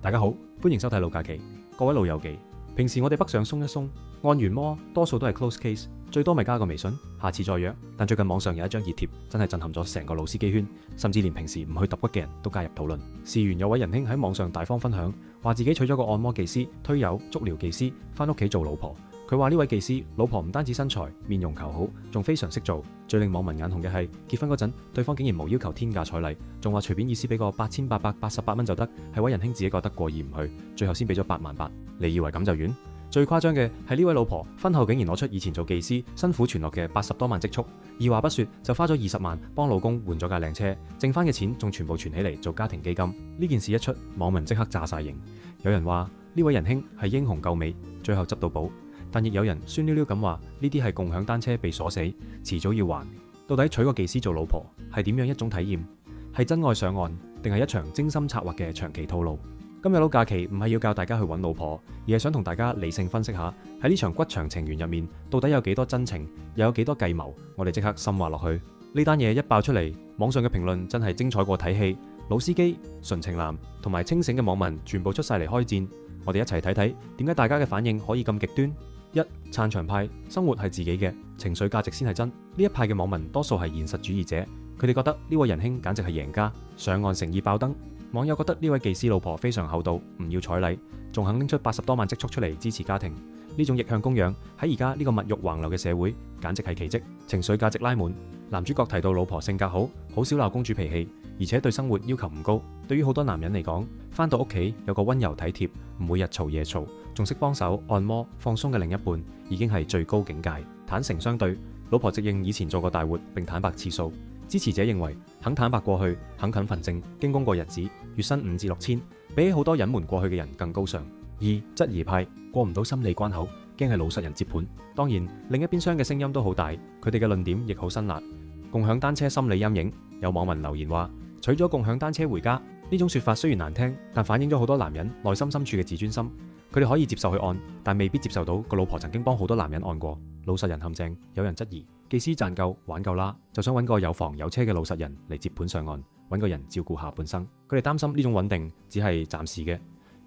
大家好，歡迎收睇老假期。各位老友記，平時我哋北上鬆一鬆，按完摩多數都係 close case，最多咪加個微信，下次再約。但最近網上有一張熱貼，真係震撼咗成個老司機圈，甚至連平時唔去揼骨嘅人都加入討論。事緣有位仁兄喺網上大方分享，話自己娶咗個按摩技師、推友、足療技師，翻屋企做老婆。佢話呢位技師老婆唔單止身材、面容姣好，仲非常識做。最令網民眼紅嘅係結婚嗰陣，對方竟然無要求天價彩禮，仲話隨便意思俾個8888蚊就得，係位仁兄自己覺得過意唔去，最後先俾咗88000。你以為咁就完？最誇張嘅係呢位老婆婚後竟然攞出以前做技師辛苦存落嘅80多萬積蓄，二話不說就花咗20萬幫老公換咗架靚車，剩翻嘅錢仲全部存起嚟做家庭基金。呢件事一出，網民即刻炸晒型。有人話呢位仁兄係英雄救美，最後執到寶。但亦有人酸溜溜咁話呢啲係共享單車被鎖死，遲早要還。到底娶個技師做老婆係點樣一種體驗？係真愛上岸，定係一場精心策劃嘅長期套路？今日老假期唔係要教大家去揾老婆，而係想同大家理性分析下喺呢場骨長情緣入面，到底有幾多真情，又有幾多計謀？我哋即刻深挖落去。呢單嘢一爆出嚟，網上嘅評論真係精彩過睇戲。老司機、純情男同埋清醒嘅網民全部出晒嚟開戰。我哋一齊睇睇點解大家嘅反應可以咁極端。一、撐場派，生活係自己嘅，情緒價值先係真。呢一派嘅網民多數係現實主義者，佢哋覺得呢位仁兄簡直係贏家，上岸誠意爆燈。網友覺得呢位技師老婆非常厚道，唔要彩禮，仲肯拎出80多萬積蓄出嚟支持家庭。呢種逆向供養喺而家呢個物慾橫流嘅社會，簡直係奇蹟。情緒價值拉滿。男主角提到老婆性格好，好少鬧公主脾氣，而且對生活要求唔高。對於好多男人嚟講，返到屋企有個溫柔體貼，唔會日嘈夜嘈，仲識幫手按摩放鬆嘅另一半，已經係最高境界。坦誠相對，老婆直認以前做過大活並坦白次數。支持者認為肯坦白過去，肯勤奮證，經工過日子，月薪5至6千，比起好多隱瞞過去嘅人更高尚。二、質疑派，過唔到心理關口，驚係老實人接盤。當然，另一邊廂嘅聲音都好大，佢哋嘅論點亦好辛辣。共享單車心理陰影，有網民留言話：娶咗共享單車回家，呢種說法雖然難聽，但反映咗好多男人內心深處嘅自尊心。佢哋可以接受去按，但未必接受到個老婆曾經幫好多男人按過。老實人陷阱，有人質疑技師賺夠玩夠啦，就想揾個有房有車嘅老實人嚟接盤上岸，揾個人照顧下半生。佢哋擔心呢種穩定只係暫時嘅，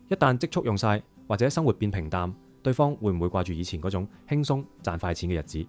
一旦積蓄用晒或者生活變平淡，對方會唔會掛住以前嗰種輕鬆賺快錢嘅日子？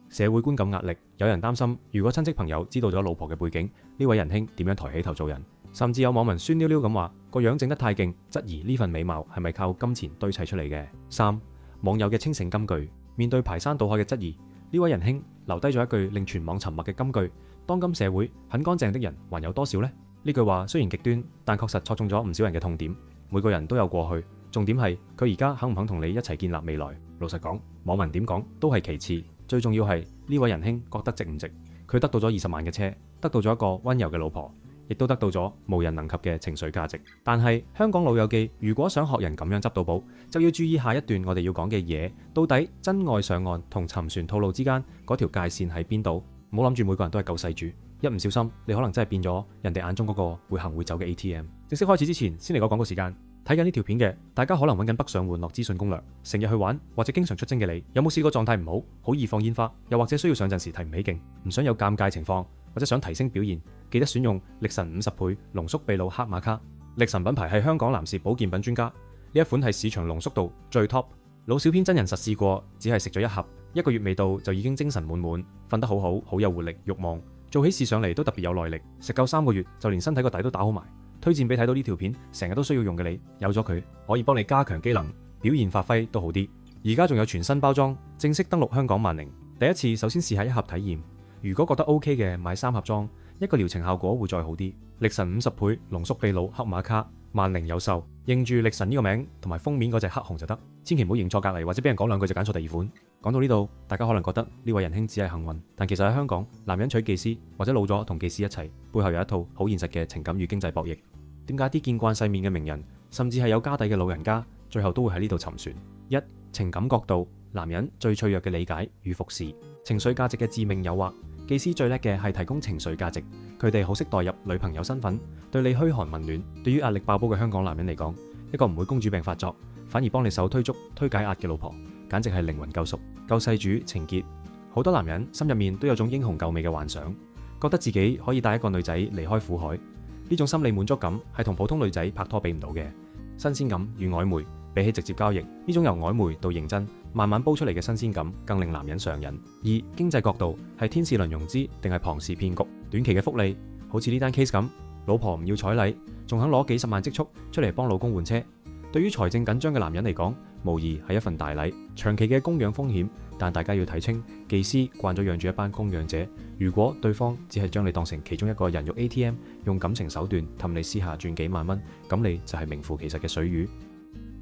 社會觀感壓力，有人擔心如果親戚朋友知道咗老婆嘅背景，呢位仁兄點樣抬起頭做人？甚至有網民酸溜溜咁話個樣整得太勁，質疑呢份美貌係咪靠金錢堆砌出嚟嘅？三、網友嘅清醒金句，面對排山倒海嘅質疑，呢位仁兄留低咗一句令全網沉默嘅金句：當今社會很乾淨的人還有多少呢？呢句話雖然極端，但確實戳中咗唔少人嘅痛點。每個人都有過去，重點係佢而家肯唔肯同你一齊建立未來。老實講，網民點講都係其次，最重要係呢位仁兄覺得值唔值？佢得到咗20萬嘅車，得到咗一個溫柔嘅老婆，亦都得到咗無人能及嘅情緒價值。但係香港老友記，如果想學人咁樣執到寶，就要注意下一段我哋要講嘅嘢，到底真愛上岸同沉船套路之間嗰條界線喺邊度？唔好諗住每個人都係救世主，一唔小心你可能真係變咗人哋眼中嗰個會行會走嘅 ATM。正式開始之前，先嚟個廣告時間。睇緊呢條片嘅大家可能揾緊北上玩樂資訊攻略，成日去玩或者經常出征嘅你，有冇試過狀態唔好，好易放煙花，又或者需要上陣時提唔起勁，唔想有尷尬情況，或者想提升表現，記得選用力神50倍濃縮秘魯黑馬卡。力神品牌係香港男士保健品專家，呢一款係市場濃縮度最 top。老小編真人實試過，只係食咗1盒，1個月未到就已經精神滿滿，瞓得好好，好有活力、慾望，做起事上嚟都特別有耐力。食夠3個月就連身體個底都打好埋。推薦俾睇到呢條片成日都需要用嘅你，有咗佢可以幫你加強機能，表現發揮都好啲。而家仲有全新包裝，正式登陸香港萬寧。第一次首先試下1盒體驗，如果覺得 OK 嘅買3盒裝，一個療程效果會再好啲。力神50倍濃縮秘魯黑馬卡，萬寧有售，認住力神呢個名同埋封面嗰隻黑熊就得，千祈唔好認錯隔離或者俾人講兩句就揀錯第二款。講到呢度，大家可能覺得呢位仁兄只係幸運，但其實喺香港，男人娶技師或者老咗同技師一齊，背後有一套好現實嘅情感與經濟博弈。點解啲見慣世面嘅名人，甚至係有家底嘅老人家，最後都會喺呢度沉船？一、情感角度，男人最脆弱嘅理解與服侍，情緒價值嘅致命誘惑。技師最叻嘅係提供情緒價值，佢哋好識代入女朋友身份，對你噓寒問暖。對於壓力爆煲嘅香港男人嚟講，一個唔會公主病發作，反而幫你手推足、推解壓嘅老婆，簡直係靈魂救贖、救世主情結。好多男人心入面都有種英雄救美嘅幻想，覺得自己可以帶一個女仔離開苦海。呢種心理滿足感係同普通女仔拍拖比唔到嘅。新鮮感與曖昧比起直接交易，呢種由曖昧到認真慢慢煲出嚟嘅新鮮感更令男人上癮。2. 經濟角度係天使輪融資定係龐氏騙局？短期嘅福利好似呢單 case 咁，老婆唔要彩禮，仲肯攞幾十萬積蓄出嚟幫老公換車。對於財政緊張嘅男人嚟講，無疑係一份大禮。長期嘅供養風險，但大家要睇清，技師慣咗養住一班供養者，如果對方只係將你當成其中一個人肉 ATM， 用感情手段氹你私下轉幾萬蚊，咁你就係名副其實嘅水魚。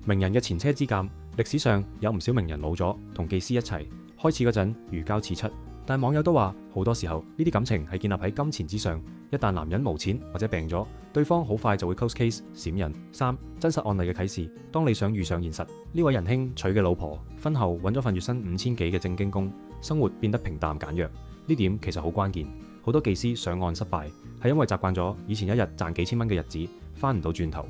名人嘅前車之鑑，歷史上有唔少名人老咗同技師一齊，開始嗰陣如膠似漆，但網友都話好多時候呢啲感情係建立喺金錢之上，一旦男人無錢或者病咗，對方好快就會 close case 閃人。3. 真實案例嘅啟示，當你想遇上現實，呢位仁兄娶嘅老婆婚後揾咗份月薪5000幾嘅正經工，生活變得平淡簡約，呢點其實好關鍵。好多技師上岸失敗係因為習慣咗以前一日賺幾千蚊嘅日子，翻唔到轉頭。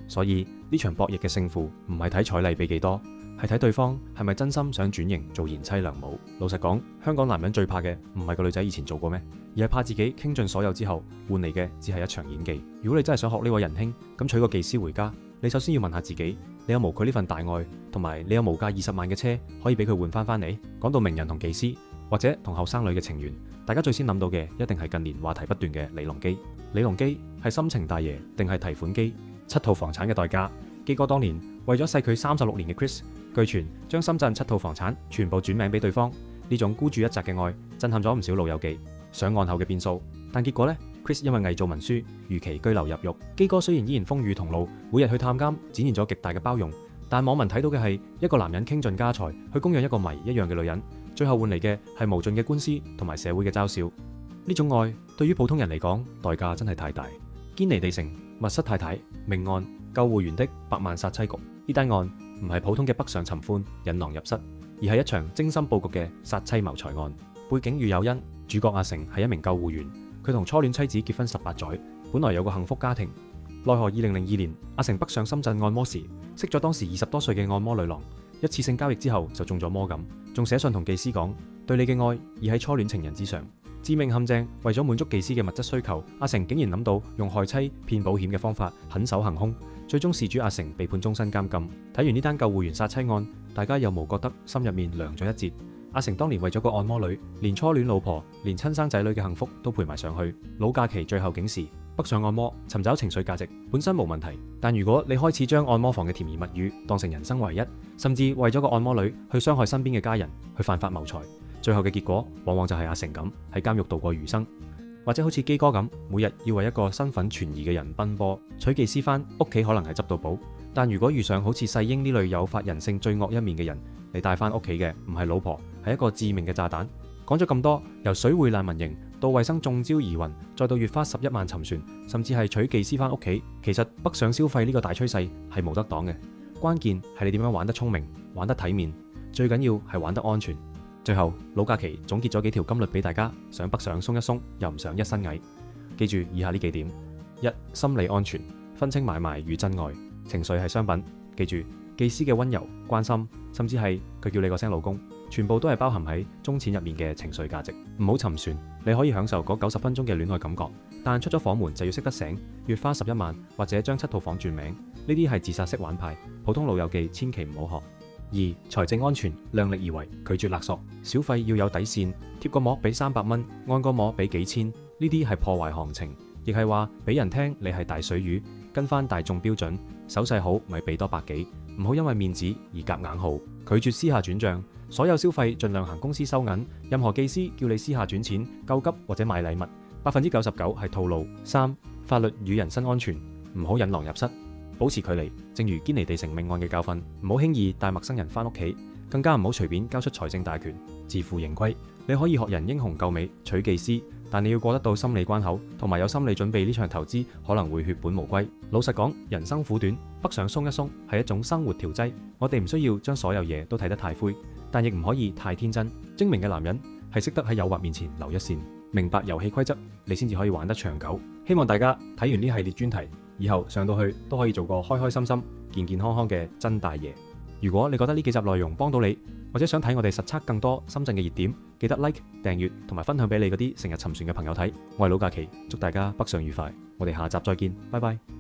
所以呢場博弈嘅勝負唔係睇彩禮俾幾多，係睇對方係咪真心想轉型做賢妻良母。老實講，香港男人最怕嘅唔係個女仔以前做過咩，而係怕自己傾盡所有之後換嚟嘅只係一場演技。如果你真係想學呢位仁兄，咁娶個技師回家，你首先要問下自己，你有無佢呢份大愛，同埋你有無價20萬嘅車可以俾佢換翻嚟？講到名人同技師或者同後生女嘅情緣，大家最先諗到嘅一定係近年話題不斷嘅李龍基。李龍基係深情大爺定係提款機？7套房產嘅代價。基哥當年為咗細佢36年嘅 Chris， 據傳將深圳7套房產全部轉名俾對方，呢種孤注一擲嘅愛震撼咗唔少老友記。上岸後嘅變數，但結果呢 Chris 因為偽造文書如期居留入獄。基哥雖然依然風雨同路，每日去探監，展現咗極大嘅包容，但網民睇到嘅係一個男人傾盡家財去供養一個謎一樣嘅女人，最後換嚟嘅係無盡嘅官司同埋社會嘅嘲笑。呢種愛對於普通人嚟講，代價真係太大。堅尼地城密室太太命案，救護員的百萬殺妻局。呢單案唔係普通嘅北上尋歡引狼入室，而係一場精心佈局嘅殺妻謀財案。背景與誘因，主角阿成係一名救護員，佢同初戀妻子結婚18載，本來有個幸福家庭。奈何2002年阿成北上深圳按摩時，識咗當時20多歲嘅按摩女郎，一次性交易之後就中咗魔感，仲寫信同技師講對你嘅愛已喺初戀情人之上。致命陷阱，為咗滿足技師嘅物質需求，阿成竟然諗到用害妻騙保險嘅方法狠手行兇，最終事主阿成被判終身監禁。睇完呢單救護員殺妻案，大家有無覺得心入面涼咗一截？阿成當年為咗個按摩女，連初戀老婆，連親生仔女嘅幸福都賠埋上去。老假期最後警示：北上按摩尋找情緒價值本身冇問題，但如果你開始將按摩房嘅甜言蜜語當成人生唯一，甚至為咗個按摩女去傷害身邊嘅家人，去犯法謀財，最後嘅結果往往就係阿成咁喺監獄度過餘生，或者好似基哥咁，每日要為一個身份存疑嘅人奔波。娶技師翻屋企可能係執到寶，但如果遇上好似世英呢類誘發人性最惡一面嘅人，你帶翻屋企嘅唔係老婆，係一個致命嘅炸彈。講咗咁多，由水匯難民營到衛生中招疑雲，再到月花11萬沉船，甚至係娶技師翻屋企，其實北上消費呢個大趨勢係冇得擋嘅。關鍵係你點樣玩得聰明，玩得體面，最緊要係玩得安全。最後，老假期總結咗幾條金律俾大家，想北上鬆一鬆，又唔想一身蟻。記住以下呢幾點： 1. 心理安全，分清買賣與真愛。情緒係商品，記住技師嘅溫柔、關心，甚至係佢叫你個聲老公，全部都係包含喺鐘錢入面嘅情緒價值。唔好沉船，你可以享受嗰90分鐘嘅戀愛感覺，但出咗房門就要識得醒，月花11萬或者將7套房轉名，呢啲係自殺式玩牌，普通老友記千祈唔好學。2. 財政安全，量力而為，拒絕勒索，小費要有底線，貼個膜俾300蚊，按個摩俾幾千，呢啲係破壞行情，亦係話俾人聽你係大水魚，跟翻大眾標準，手勢好咪俾多百幾，唔好因為面子而夾硬號，拒絕私下轉賬，所有消費盡量行公司收銀，任何技師叫你私下轉錢、救急或者買禮物，99%係套路。3. 法律與人身安全，唔好引狼入室。保持距離，正如堅尼地城命案嘅教訓，唔好輕易帶陌生人翻屋企，更加唔好隨便交出財政大權，自負盈虧。你可以學人英雄救美，娶技師，但你要過得到心理關口，同埋有心理準備，呢場投資可能會血本無歸。老實講，人生苦短，北上鬆一鬆係一種生活調劑。我哋唔需要將所有嘢都睇得太灰，但亦唔可以太天真。精明嘅男人係識得喺誘惑面前留一線，明白遊戲規則，你先至可以玩得長久。希望大家睇完呢系列專題，以後上到去都可以做個開開心心、健健康康嘅真大爺。如果你覺得呢幾集內容幫到你，或者想睇我哋實測更多深圳嘅熱點，記得 like、訂閱同埋分享俾你嗰啲成日沉船嘅朋友睇。我係老假期，祝大家北上愉快，我哋下集再見，拜拜。